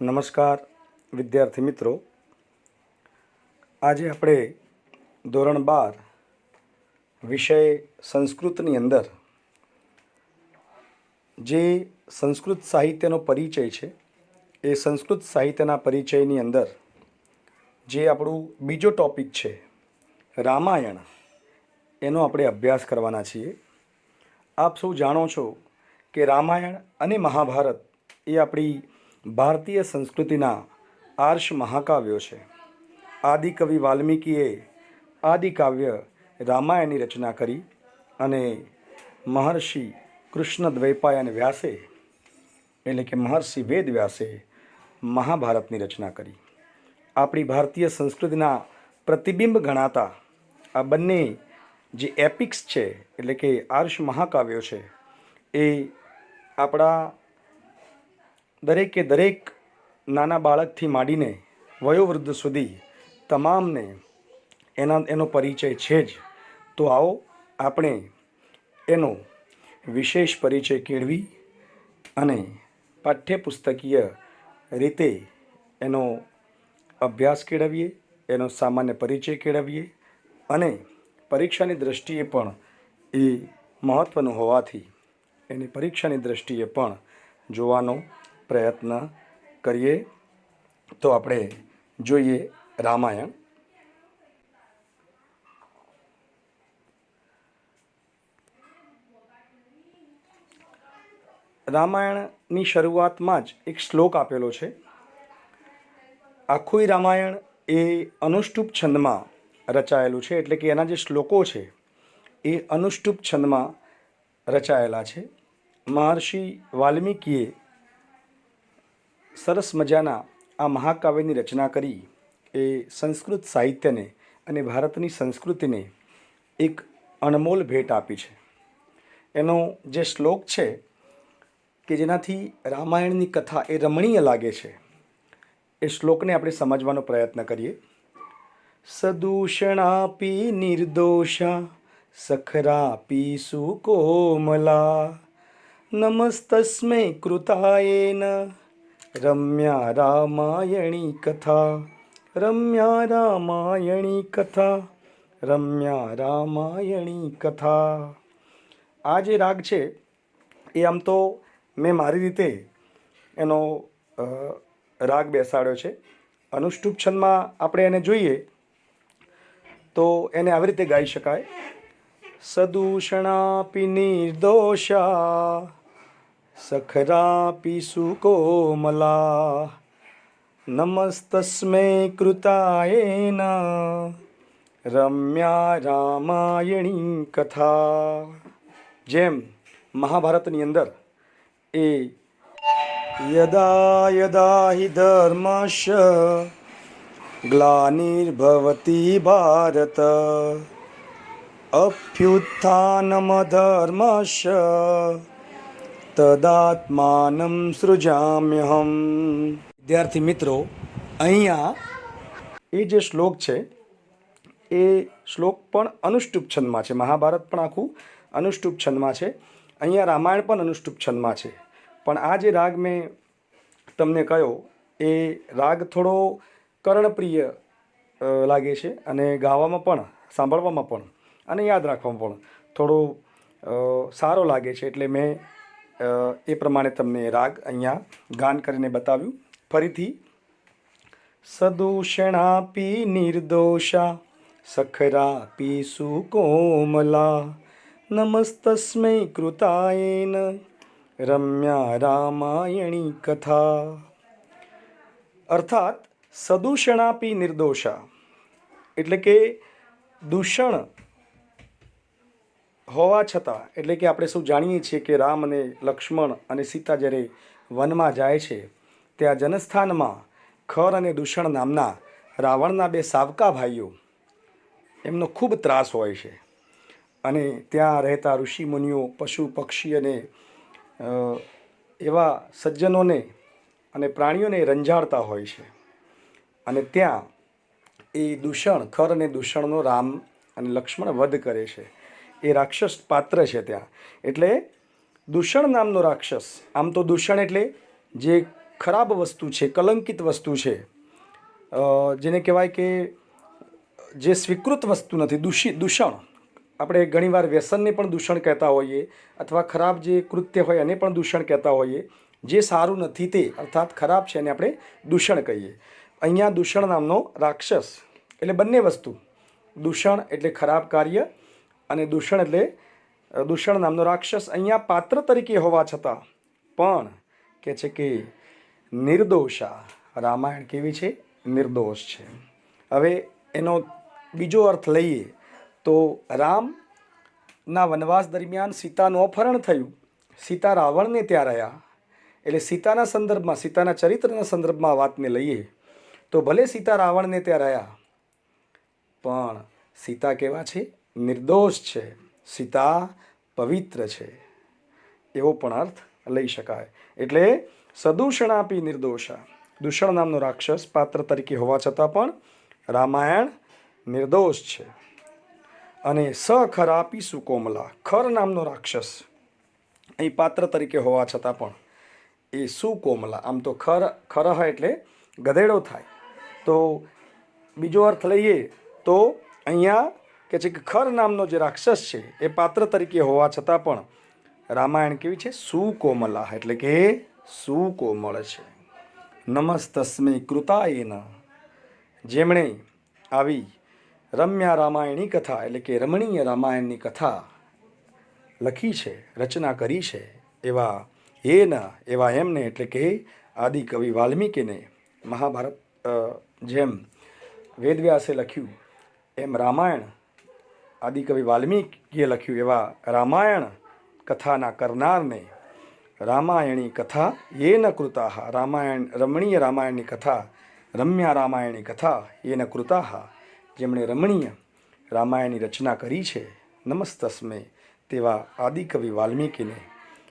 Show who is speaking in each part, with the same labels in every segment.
Speaker 1: નમસ્કાર વિદ્યાર્થી મિત્રો, આજે આપણે ધોરણ 12 વિષય સંસ્કૃતની અંદર જે સંસ્કૃત સાહિત્યનો પરિચય છે એ સંસ્કૃત સાહિત્યના પરિચયની અંદર જે આપણું બીજો ટૉપિક છે રામાયણ, એનો આપણે અભ્યાસ કરવાના છીએ. આપ સૌ જાણો છો કે રામાયણ અને મહાભારત એ આપણી ભારતીય સંસ્કૃતિના આર્ષ મહાકાવ્યો છે. આદિકવિ વાલ્મીકીએ આદિકાવ્ય રામાયણની રચના કરી અને મહર્ષિ કૃષ્ણ દ્વૈપાયન વ્યાસે એટલે કે મહર્ષિ વેદ વ્યાસે મહાભારતની રચના કરી. આપણી ભારતીય સંસ્કૃતિના પ્રતિબિંબ ગણાતા આ બંને જે એપિક્સ છે એટલે કે આર્ષ મહાકાવ્યો છે એ આપણા દરેકે દરેક નાના બાળકથી માંડીને વયોવૃદ્ધ સુધી તમામને એનો પરિચય છે જ. તો આવો આપણે એનો વિશેષ પરિચય કેળવી અને પાઠ્યપુસ્તકીય રીતે એનો અભ્યાસ કેળવીએ, એનો સામાન્ય પરિચય કેળવીએ અને પરીક્ષાની દૃષ્ટિએ પણ એ મહત્ત્વનું હોવાથી એની પરીક્ષાની દૃષ્ટિએ પણ જોવાનો પ્રયત્ન કરીએ. તો આપણે જોઈએ રામાયણ. રામાયણની શરૂઆતમાં જ એક શ્લોક આપેલો છે. આખું રામાયણ એ અનુષ્ટુપ છંદમાં રચાયેલું છે, એટલે કે એના જે શ્લોકો છે એ અનુષ્ટુપ છંદમાં રચાયેલા છે. મહર્ષિ વાલ્મીકીએ સરસ મજાના આ મહાકાવ્યની રચના કરી એ સંસ્કૃત સાહિત્યને અને ભારતની સંસ્કૃતિને એક અણમોલ ભેટ આપી છે. એનો જે શ્લોક છે કે જેનાથી રામાયણની કથા એ રમણીય લાગે છે, એ શ્લોકને આપણે સમજવાનો પ્રયત્ન કરીએ. સદૂષણાપી નિર્દોષા સખરાપી સુકોમલા નમસ્તસ્મૈ કૃતાયેન રમ્યા રામાયણી કથા રમ્યા રામાયણી કથા રમ્યા રામાયણી કથા. આ જે રાગ છે એ આમ તો મેં મારી રીતે એનો રાગ બેસાડ્યો છે. અનુષ્ટુપ છંદમાં આપણે એને જોઈએ તો એને આવી રીતે ગાઈ શકાય. સદૂષણાપી નિર્દોષા સખરાપી સુકોમલા નમસ્તસ્મૈ કૃતાયેન રમ્યા રામાયણી કથા. જેમ મહાભારતની અંદર એ યદા યદા હિ ધર્મસ્ય ગ્લાનિર્ભવતી ભારત અભ્યુત્થાનમધર્મસ્ય તદાત્માનં સૃજામ્યહમ. વિદ્યાર્થી મિત્રો, અહીંયા એ જે શ્લોક છે એ શ્લોક પણ અનુષ્ટુપ છંદમાં છે. મહાભારત પણ આખું અનુષ્ટુપ છંદમાં છે. અહીંયા રામાયણ પણ અનુષ્ટુપ છંદમાં છે. પણ આ જે રાગ મેં તમને કહ્યો એ રાગ થોડો કર્ણપ્રિય લાગે છે અને ગાવામાં પણ, સાંભળવામાં પણ અને યાદ રાખવામાં પણ થોડો સારો લાગે છે, એટલે મેં એ પ્રમાણે તમને રાગ અહીંયા ગાન કરીને બતાવ્યું. ફરીથી સદૂષણાપી નિર્દોષા સખરાપી સુકોમલા નમસ્તસ્મૈ કૃતાયેન રમ્યા રામાયણી કથા. અર્થાત સદૂષણાપી નિર્દોષા એટલે કે દૂષણ હોવા છતાં, એટલે કે આપણે સૌ જાણીએ છીએ કે રામ અને લક્ષ્મણ અને સીતા જ્યારે વનમાં જાય છે ત્યાં જનસ્થાનમાં ખર અને દૂષણ નામના રાવણના બે સાવકા ભાઈઓ, એમનો ખૂબ ત્રાસ હોય છે અને ત્યાં રહેતા ઋષિ મુનિઓ, પશુ પક્ષી અને એવા સજ્જનોને અને પ્રાણીઓને રંજાડતા હોય છે. અને ત્યાં એ દૂષણ, ખર અને દૂષણનો રામ અને લક્ષ્મણ વધ કરે છે. એ રાક્ષસ પાત્ર છે ત્યાં. એટલે દૂષણ નામનો રાક્ષસ, આમ તો દૂષણ એટલે જે ખરાબ વસ્તુ છે, કલંકિત વસ્તુ છે, જેને કહેવાય કે જે સ્વીકૃત વસ્તુ નથી, દૂષણ. આપણે ઘણીવાર વ્યસનને પણ દૂષણ કહેતા હોઈએ, અથવા ખરાબ જે કૃત્ય હોય એને પણ દૂષણ કહેતા હોઈએ. જે સારું નથી તે, અર્થાત ખરાબ છે, એને આપણે દૂષણ કહીએ. અહીંયા દૂષણ નામનો રાક્ષસ એટલે બંને વસ્તુ, દૂષણ એટલે ખરાબ કાર્ય, અને દૂષણ એટલે દૂષણ નામનો રાક્ષસ અહીંયા પાત્ર તરીકે હોવા છતાં પણ કહે છે કે નિર્દોષા, રામાયણ કેવી છે? નિર્દોષ છે. હવે એનો બીજો અર્થ લઈએ તો રામના વનવાસ દરમિયાન સીતાનું અપહરણ થયું, સીતા રાવણને ત્યાં રહ્યા, એટલે સીતાના સંદર્ભમાં, સીતાના ચરિત્રના સંદર્ભમાં આ વાતને લઈએ તો ભલે સીતા રાવણને ત્યાં રહ્યા, પણ સીતા કેવા છે? નિર્દોષ છે, સીતા પવિત્ર છે, એવો પણ અર્થ લઈ શકાય. એટલે સદૂષણાપી નિર્દોષા, દૂષણ નામનો રાક્ષસ પાત્ર તરીકે હોવા છતાં પણ રામાયણ નિર્દોષ છે. અને સખરાપી સુકોમલા, ખર નામનો રાક્ષસ અહીં પાત્ર તરીકે હોવા છતાં પણ એ સુકોમલા, આમ તો ખરહ એટલે ગધેડો થાય, તો બીજો અર્થ લઈએ તો અહીંયા કે છે કે ખર નામનો જે રાક્ષસ છે એ પાત્ર તરીકે હોવા છતાં પણ રામાયણ કેવી છે? સુકોમલા, એટલે કે સુકોમળ છે. નમસ્તસ્મે કૃતાયેન, જેમણે આવી રમ્યા રામાયણી કથા એટલે કે રમણીય રામાયણની કથા લખી છે, રચના કરી છે, એવા એમને એટલે કે આદિકવિ વાલ્મીકીને મહાભારત જેમ વેદવ્યાસે લખ્યું એમ રામાયણ આદિકવિ વાલ્મીકીએ લખ્યું, એવા રામાયણ કથાના કરનારને રામાયણી કથા યેન કૃતાઃ, રામાયણ રમણીય રામાયણની કથા, રમ્યા રામાયણી કથા યેન કૃતાઃ, જેમણે રમણીય રામાયણની રચના કરી છે, નમસ્તસ્મે, તેવા આદિકવિ વાલ્મીકીને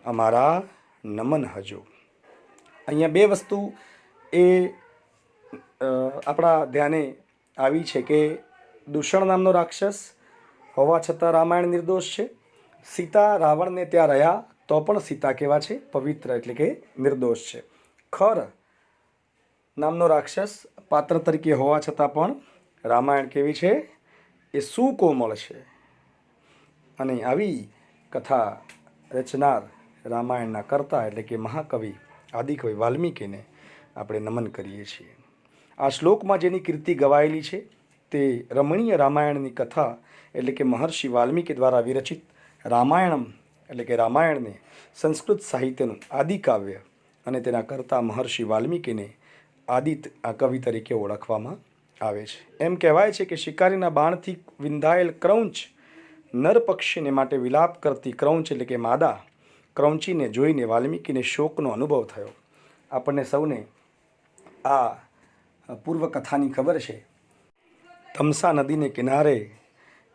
Speaker 1: અમારા નમન હજો. અહીંયા બે વસ્તુ એ આપણા ધ્યાને આવી છે કે દૂષણ નામનો રાક્ષસ હોવા છતાં રામાયણ નિર્દોષ છે, સીતા રાવણને ત્યાં રહ્યા તો પણ સીતા કેવા છે? પવિત્ર, એટલે કે નિર્દોષ છે. ખર નામનો રાક્ષસ પાત્ર તરીકે હોવા છતાં પણ રામાયણ કેવી છે? એ સુકોમળ છે. અને આવી કથા રચનાર રામાયણના કર્તા એટલે કે મહાકવિ આદિકવિ વાલ્મીકીને આપણે નમન કરીએ છીએ. આ શ્લોકમાં જેની કીર્તિ ગવાયેલી છે તે રમણીય રામાયણની કથા એટલે કે મહર્ષિ વાલ્મીકી દ્વારા વિરચિત રામાયણમ એટલે કે રામાયણને સંસ્કૃત સાહિત્યનું આદિકાવ્ય અને તેના કર્તા મહર્ષિ વાલ્મીકીને આ કવિ તરીકે ઓળખવામાં આવે છે. એમ કહેવાય છે કે શિકારીના બાણથી વિંધાયેલ ક્રૌંચ નર પક્ષીને માટે વિલાપ કરતી ક્રૌંચ એટલે કે માદા ક્રૌંચીને જોઈને વાલ્મીકીને શોકનો અનુભવ થયો. આપણને સૌને આ પૂર્વકથાની ખબર છે. તમસા નદીને કિનારે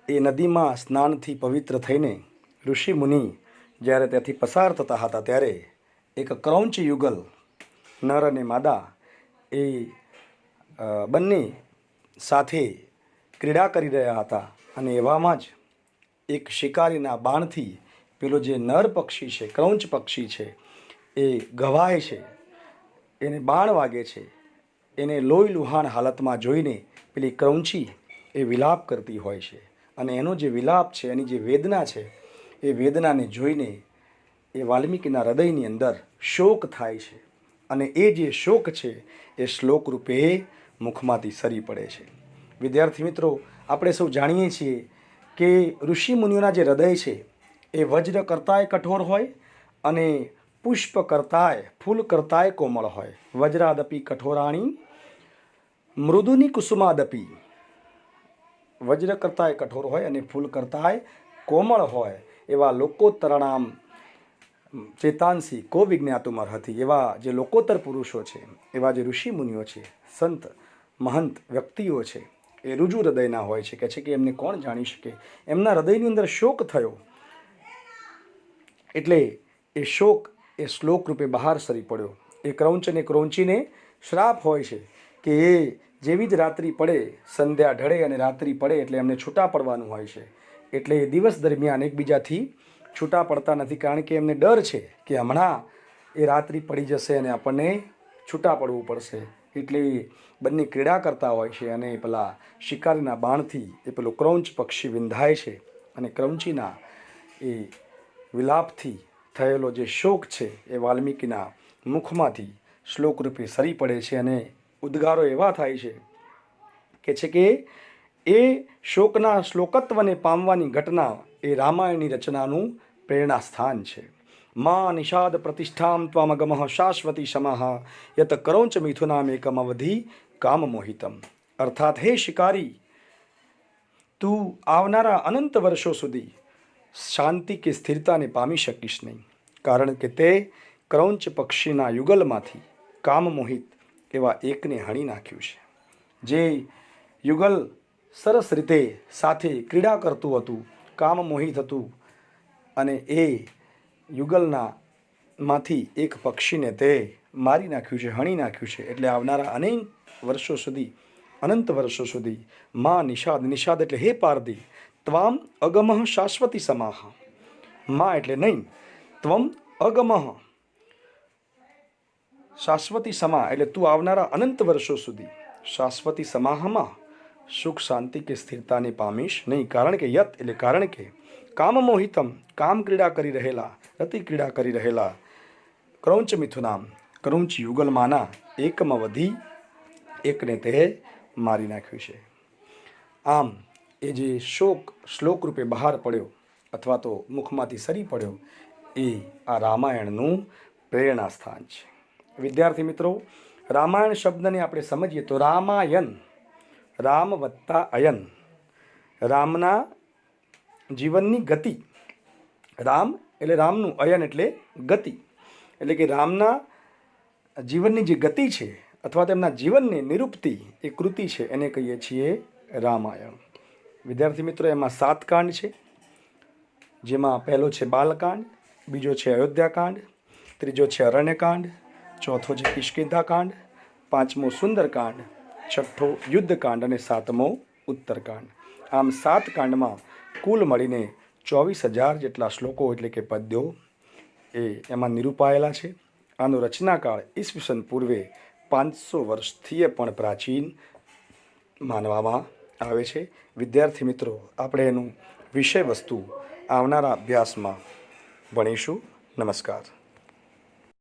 Speaker 1: એ નદીમાં સ્નાનથી પવિત્ર થઈને ઋષિ મુનિ જ્યારે ત્યાંથી પસાર થતા હતા ત્યારે એક ક્રૌંચ યુગલ નર અને માદા એ બંને સાથે ક્રીડા કરી રહ્યા હતા, અને એવામાં જ એક શિકારીના બાણથી પેલો જે નર પક્ષી છે, ક્રૌંચ પક્ષી છે, એ ઘવાય છે, એને બાણ વાગે છે. એને લોહી લુહાણ હાલતમાં જોઈને પેલી ક્રૌંચી એ વિલાપ કરતી હોય છે, અને એનો જે વિલાપ છે, એની જે વેદના છે, એ વેદનાને જોઈને એ વાલ્મીકીના હૃદયની અંદર શોક થાય છે, અને એ જે શોક છે એ શ્લોક રૂપે મુખમાંથી સરી પડે છે. વિદ્યાર્થી મિત્રો, આપણે સૌ જાણીએ છીએ કે ઋષિ મુનિઓના જે હૃદય છે એ વજ્ર કરતાંય કઠોર હોય અને પુષ્પ કરતાંય, ફૂલ કરતાંય કોમળ હોય. વજ્રાદપી કઠોરાણી મૃદુની કુસુમાદપી, વજ્ર કરતાંય કઠોર હોય અને ફૂલ કરતાંય કોમળ હોય એવા લોકોત્તરણામ ચેતાંસી કો વિજ્ઞાતુમ અર્હતિ, એવા જે લોકોત્તર પુરુષો છે, એવા જે ઋષિ મુનિઓ છે, સંત મહંત વ્યક્તિઓ છે, એ રુજુ હૃદયના હોય છે. કહે છે કે એમને કોણ જાણી શકે. એમના હૃદયની અંદર શોક થયો એટલે એ શોક એ શ્લોક રૂપે બહાર સરી પડ્યો. એ ક્રૌંચ અને ક્રૌંચીને શ્રાપ હોય છે કે એ જેવી જ રાત્રિ પડે, સંધ્યા ઢળે અને રાત્રિ પડે એટલે એમને છૂટા પડવાનું હોય છે. એટલે એ દિવસ દરમિયાન એકબીજાથી છૂટા પડતા નથી, કારણ કે એમને ડર છે કે હમણાં એ રાત્રિ પડી જશે અને આપણને છૂટા પડવું પડશે. એટલે બંને ક્રીડા કરતા હોય છે અને પેલા શિકારીના બાણથી એ પેલું ક્રૌંચ પક્ષી વિંધાય છે અને ક્રૌંચીના એ વિલાપથી થયેલો જે શોક છે એ વાલ્મીકીના મુખમાંથી શ્લોક રૂપે સરી પડે છે અને ઉદ્ગારો એવા થાય છે કે એ શોકના શ્લોકત્વને પામવાની ઘટના એ રામાયણની રચનાનું પ્રેરણા સ્થાન છે. મા નિષાદ પ્રતિષ્ઠામ ત્વામગમઃ શાશ્વતી સમઃ યત ક્રૌંચ મિથુનામેકમ અવધિ કામ મોહિતમ. અર્થાત હે શિકારી, તું આવનારા અનંત વર્ષો સુધી શાંતિ કે સ્થિરતાને પામી શકીશ નહીં, કારણ કે તે ક્રૌંચ પક્ષીના યુગલમાંથી કામમોહિત એવા એકને હણી નાખ્યું છે. જે યુગલ સરસ રીતે સાથે ક્રીડા કરતું હતું, કામમોહિત હતું, અને એ યુગલના માંથી એક પક્ષીને તે મારી નાખ્યું છે, હણી નાખ્યું છે. એટલે આવનારા અનંત વર્ષો સુધી મા નિષાદ, નિષાદ એટલે હે પારધી, ત્વામ અગમઃ શાશ્વતી સમાહ, મા એટલે નહીં, ત્વમ અગમઃ શાશ્વતી સમા એટલે તું આવનારા અનંત વર્ષો સુધી શાશ્વતી સમાહમાં સુખ શાંતિ કે સ્થિરતાને પામીશ નહીં. કારણ કે યત એટલે કારણ કે કામમોહિતમ કામ ક્રીડા કરી રહેલા, રતિ ક્રીડા કરી રહેલા ક્રૌંચ મિથુનામ ક્રૌંચ યુગલમાંના એકમ વધી એકને તે મારી નાખ્યું છે. આમ એ જે શોક શ્લોક રૂપે બહાર પડ્યો અથવા તો મુખમાંથી સરી પડ્યો એ આ રામાયણનું પ્રેરણા સ્થાન છે. વિદ્યાર્થી મિત્રો, રામાયણ શબ્દને આપણે સમજીએ તો રામાયણ, રામ વત્તા અયન, રામના જીવનની ગતિ. રામ એટલે રામનું, અયન એટલે ગતિ, એટલે કે રામના જીવનની જે ગતિ છે અથવા તેમના જીવનને નિરૂપતી એ કૃતિ છે, એને કહીએ છીએ રામાયણ. વિદ્યાર્થી મિત્રો, એમાં 7 કાંડ છે, જેમાં પહેલો છે બાલકાંડ, બીજો છે અયોધ્યાકાંડ, ત્રીજો છે અરણ્યકાંડ, ચોથો છે કિષ્કિંધાકાંડ, પાંચમો સુંદરકાંડ, છઠ્ઠો યુદ્ધકાંડ અને સાતમો ઉત્તરકાંડ. આમ 7 કાંડમાં કુલ મળીને 24,000 જેટલા શ્લોકો એટલે કે પદ્યો એ એમાં નિરૂપાયેલા છે. આનો રચનાકાળ ઈસવીસન પૂર્વે 500 વર્ષથી પણ પ્રાચીન માનવામાં આવે છે. વિદ્યાર્થી મિત્રો, આપણે એનું વિષય વસ્તુ આવનારા અભ્યાસમાં ભણીશું. નમસ્કાર.